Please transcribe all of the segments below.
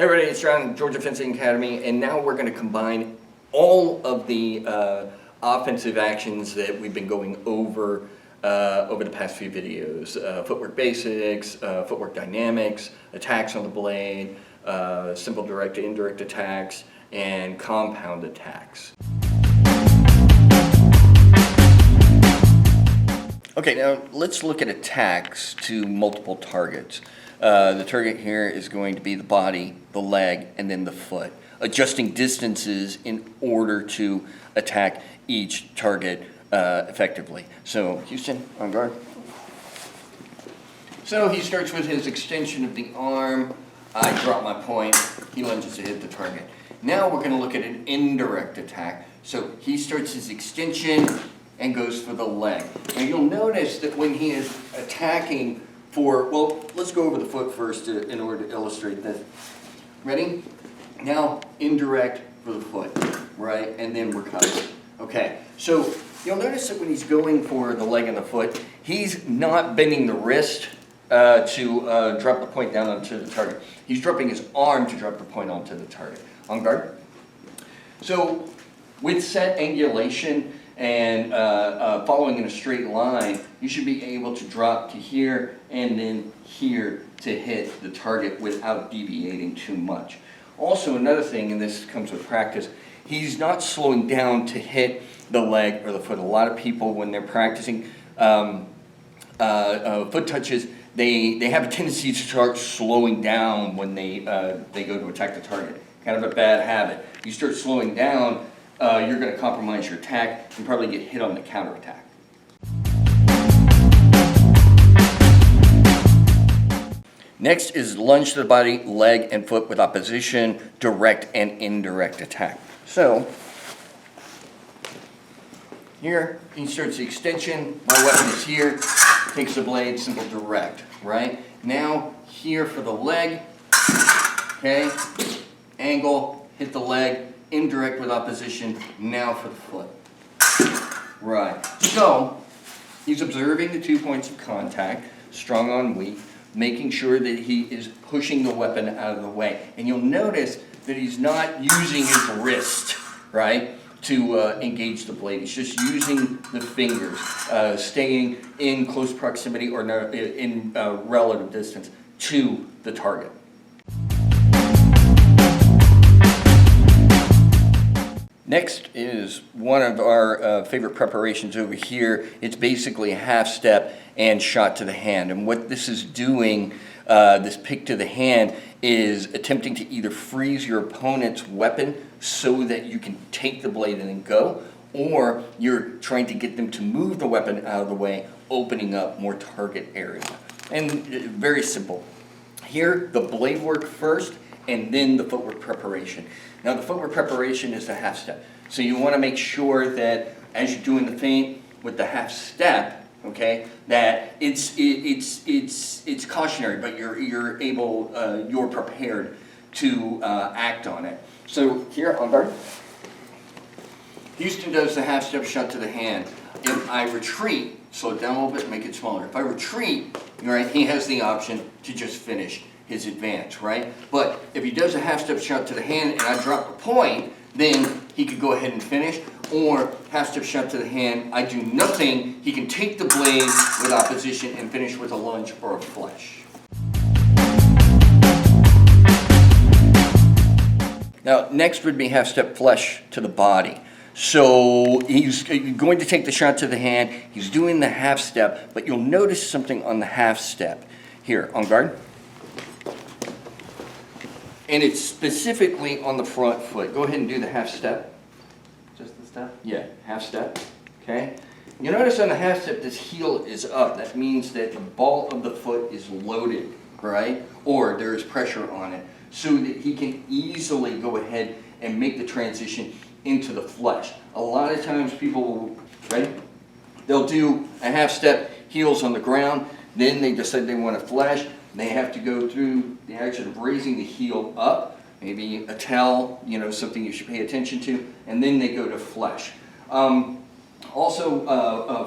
Hey everybody, it's John, Georgia Fencing Academy, and now we're going to combine all of the offensive actions that we've been going over over the past few videos. Footwork basics, footwork dynamics, attacks on the blade, simple direct to indirect attacks, and compound attacks. Okay, now let's look at attacks to multiple targets. The target here is going to be the body, the leg, and then the foot. Adjusting distances in order to attack each target effectively. So, Houston, on guard. So he starts with his extension of the arm. I drop my point. He lunges to hit the target. Now we're going to look at an indirect attack. So he starts his extension and goes for the leg. Now you'll notice that when he is attacking well, let's go over the foot first in order to illustrate this. Ready? Now, indirect for the foot, right? And then we're cutting. Okay, so you'll notice that when he's going for the leg and the foot, he's not bending the wrist to drop the point down onto the target. He's dropping his arm to drop the point onto the target. On guard. So, with set angulation and following in a straight line, you should be able to drop to here and then here to hit the target without deviating too much. Also, another thing, and this comes with practice, he's not slowing down to hit the leg or the foot. A lot of people, when they're practicing foot touches, they have a tendency to start slowing down when they go to attack the target. Kind of a bad habit. You start slowing down, you're going to compromise your attack and probably get hit on the counterattack. Next is lunge to the body, leg, and foot with opposition, direct and indirect attack. So, here he starts the extension, my weapon is here, takes the blade, simple direct, right? Now, here for the leg, okay, angle, hit the leg, indirect with opposition, now for the foot. Right, so he's observing the 2 points of contact, strong on weak, making sure that he is pushing the weapon out of the way. And you'll notice that he's not using his wrist, right, to engage the blade. He's just using the fingers, staying in close proximity or in relative distance to the target. Next is one of our favorite preparations over here. It's basically a half step and shot to the hand. And what this is doing, this pick to the hand, is attempting to either freeze your opponent's weapon so that you can take the blade and then go, or you're trying to get them to move the weapon out of the way, opening up more target area. And very simple. Here, the blade work first, and then the footwork preparation. Now the footwork preparation is the half step. So you want to make sure that as you're doing the feint with the half step, okay, that it's cautionary, but you're prepared to act on it. So here on guard, Houston does the half step shot to the hand. If I retreat, slow it down a little bit, make it smaller. If I retreat, right, he has the option to just finish his advance, right? But if he does a half step shot to the hand and I drop the point, then he could go ahead and finish. Or half step shot to the hand, I do nothing, he can take the blade with opposition and finish with a lunge or a flush. Now next would be half step flush to the body. So he's going to take the shot to the hand, he's doing the half step, but you'll notice something on the half step. Here, on guard. And it's specifically on the front foot. Go ahead and do the half step. Just the step? Yeah, half step, okay? You notice on the half step, this heel is up. That means that the ball of the foot is loaded, right? Or there is pressure on it, so that he can easily go ahead and make the transition into the flush. A lot of times people will, right? They'll do a half step, heels on the ground, then they decide they want to flush. They have to go through the action of raising the heel up, maybe a towel, something you should pay attention to, and then they go to flush. Also,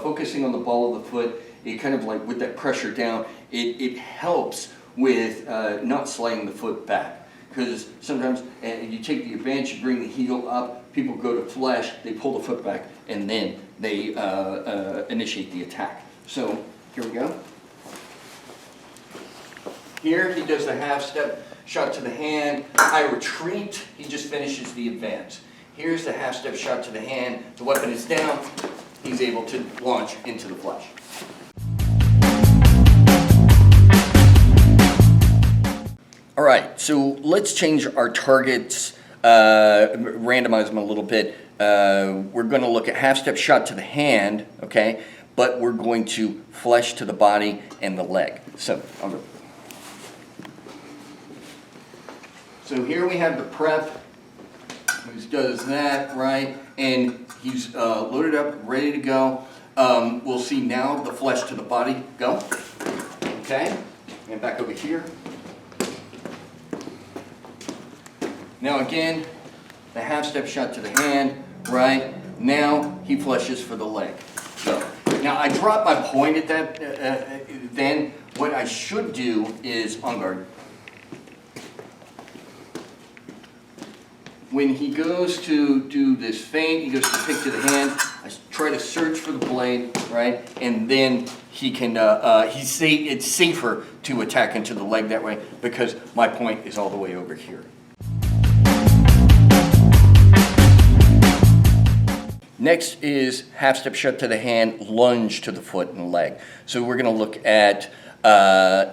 focusing on the ball of the foot, it kind of like with that pressure down, it helps with not sliding the foot back. because sometimes you take the advance, you bring the heel up, people go to flesh, they pull the foot back, and then they initiate the attack. So here we go. Here he does the half step shot to the hand. I retreat, he just finishes the advance. Here's the half step shot to the hand. The weapon is down, he's able to launch into the flesh. All right, so let's change our targets, randomize them a little bit. We're going to look at half step shot to the hand, okay, but we're going to flesh to the body and the leg. So here we have the prep. He does that, right? And he's loaded up, ready to go. We'll see now the flesh to the body. Go. Okay. And back over here. Now again, the half step shot to the hand, right? Now he fleshes for the leg. So now I drop my point at that. Then what I should do is on guard. When he goes to do this feint, he goes to pick to the hand, I try to search for the blade, right? And then he can, it's safer to attack into the leg that way because my point is all the way over here. Next is half step shot to the hand, lunge to the foot and leg. So we're going to look at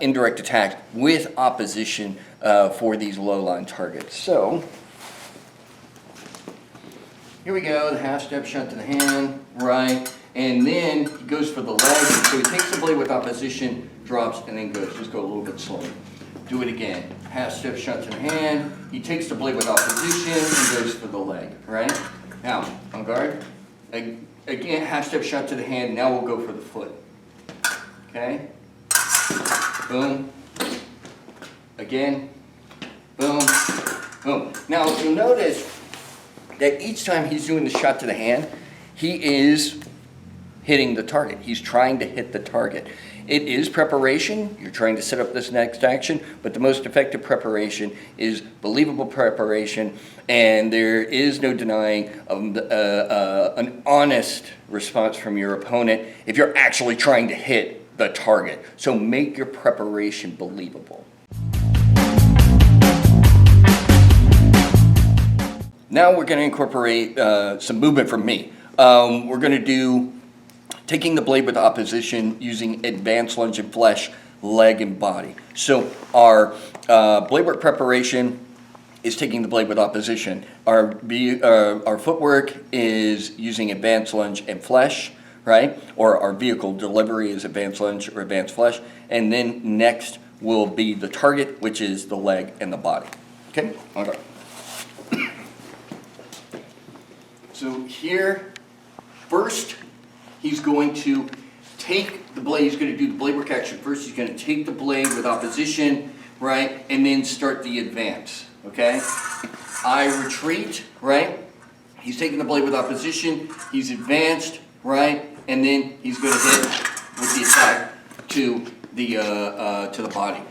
indirect attack with opposition for these low line targets. So here we go, the half step shot to the hand, right, and then he goes for the leg, so he takes the blade with opposition, drops, and then goes. Just go a little bit slower. Do it again. Half step shot to the hand, he takes the blade with opposition, and goes for the leg, right? Now, on guard. Again, half step shot to the hand, now we'll go for the foot. Okay? Boom. Again. Boom. Boom. Now, you'll notice that each time he's doing the shot to the hand, he is hitting the target. He's trying to hit the target. It is preparation. You're trying to set up this next action, but the most effective preparation is believable preparation, and there is no denying an honest response from your opponent if you're actually trying to hit the target. So make your preparation believable. Now we're going to incorporate some movement from me. We're going to do taking the blade with opposition using advanced lunge and flesh, leg and body. So our blade work preparation is taking the blade with opposition. Our footwork is using advanced lunge and flesh, right? Or our vehicle delivery is advanced lunge or advanced flesh. And then next will be the target, which is the leg and the body. Okay? Okay. So here, first, he's going to take the blade, he's going to do the blade work action first. He's going to take the blade with opposition, right, and then start the advance, okay? I retreat, right? He's taking the blade with opposition, he's advanced, right, and then he's going to hit with the attack to the body.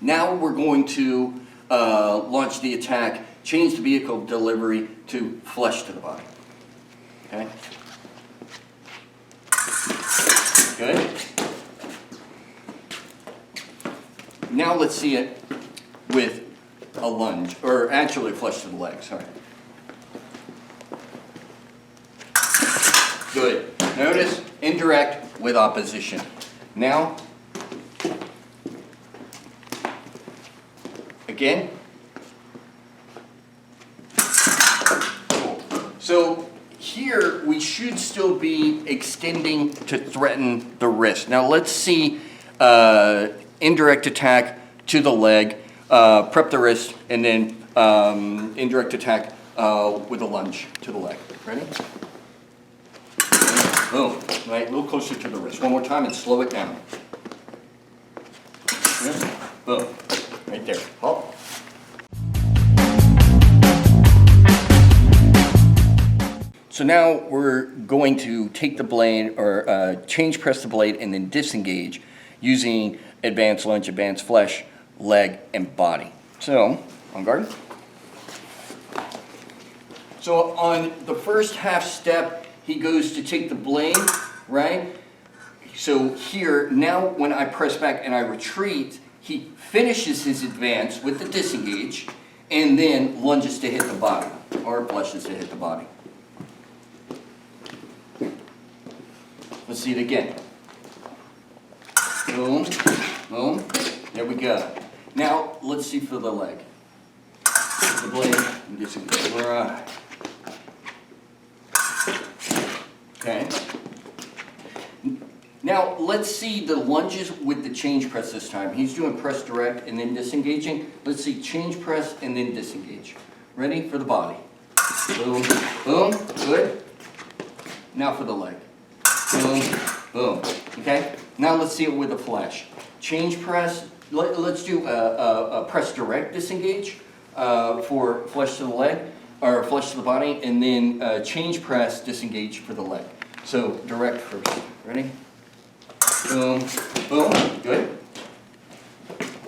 Now we're going to launch the attack, change the vehicle delivery to flesh to the body. Okay? Good. Now let's see it with a lunge, or actually flesh to the leg, sorry. Good. Notice, indirect with opposition. Now, again. So here we should still be extending to threaten the wrist. Now let's see indirect attack to the leg, prep the wrist, and then indirect attack with a lunge to the leg. Ready? Boom. Right, a little closer to the wrist. One more time and slow it down. Boom. Right there. Hop. So now we're going to take the blade, or change press the blade, and then disengage using advanced lunge, advanced flesh, leg, and body. So On guard. So on the first half step, he goes to take the blade, right? So here, now when I press back and I retreat, he finishes his advance with the disengage and then lunges to hit the body, or flushes to hit the body. Let's see it again. Boom, boom, there we go. Now, let's see for the leg. The blade, and disengage. Right. Okay. Now, let's see the lunges with the change press this time. He's doing press direct and then disengaging. Let's see change press and then disengage. Ready? For the body. Boom, boom, good. Now for the leg. Boom, boom. Okay? Now let's see it with a flash. Change press. Let's do a press direct disengage for flush to the leg, or flush to the body, and then change press disengage for the leg. So direct first. Ready? Boom, boom, good.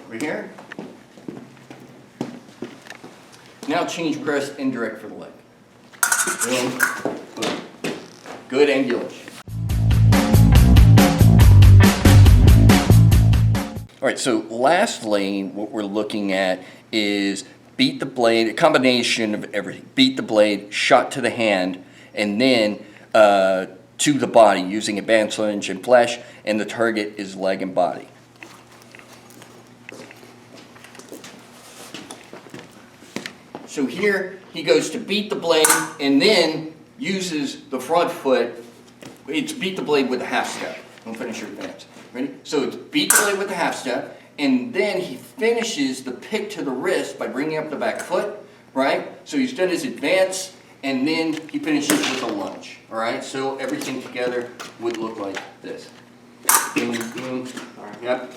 Over here. Now change press indirect for the leg. Boom, boom. Good angulation. All right, so last lane, what we're looking at is beat the blade, a combination of everything. Beat the blade, shot to the hand, and then to the body using advanced lunge and flash, and the target is leg and body. So here he goes to beat the blade and then uses the front foot. It's beat the blade with a half step. Don't finish your advance. Ready? So it's beat the blade with a half step, and then he finishes the pick to the wrist by bringing up the back foot, right? So he's done his advance, and then he finishes with a lunge, all right? So everything together would look like this. Boom, boom, all right, yep.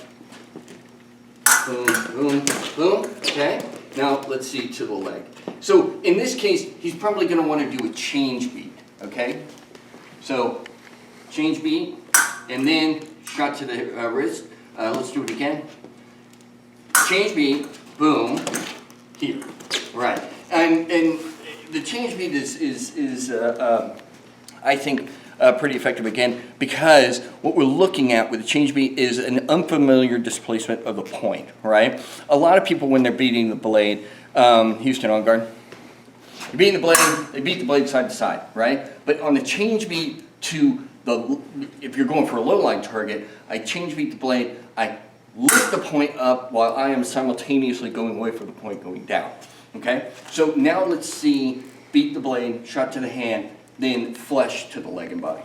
Boom, boom, boom, okay? Now let's see to the leg. So in this case, he's probably gonna wanna do a change beat, okay? So change beat, and then shot to the wrist. Let's do it again. Change beat, boom, here, right? And the change beat is I think, pretty effective again, because what we're looking at with the change beat is an unfamiliar displacement of the point, right? A lot of people, when they're beating the blade, Houston on guard, you're beating the blade, they beat the blade side to side, right? But on the change beat to if you're going for a low line target, I change beat the blade, I lift the point up while I am simultaneously going away from the point going down, okay? So now let's see, beat the blade, shot to the hand, then flush to the leg and body.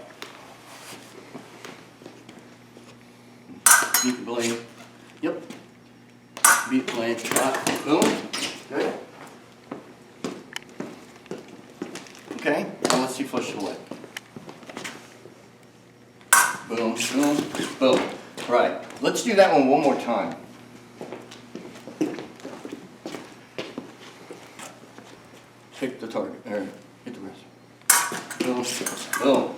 Beat the blade, yep. Beat the blade, shot, boom, good. Okay, now let's see flush to the leg. Boom, boom, boom. Right, let's do that one more time. Pick the target, or hit the wrist. Boom, boom.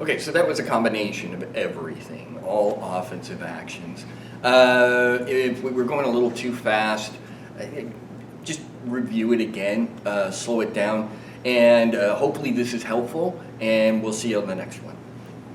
Okay, so that was a combination of everything, all offensive actions. If we were going a little too fast, just review it again, slow it down, and hopefully this is helpful, and we'll see you on the next one.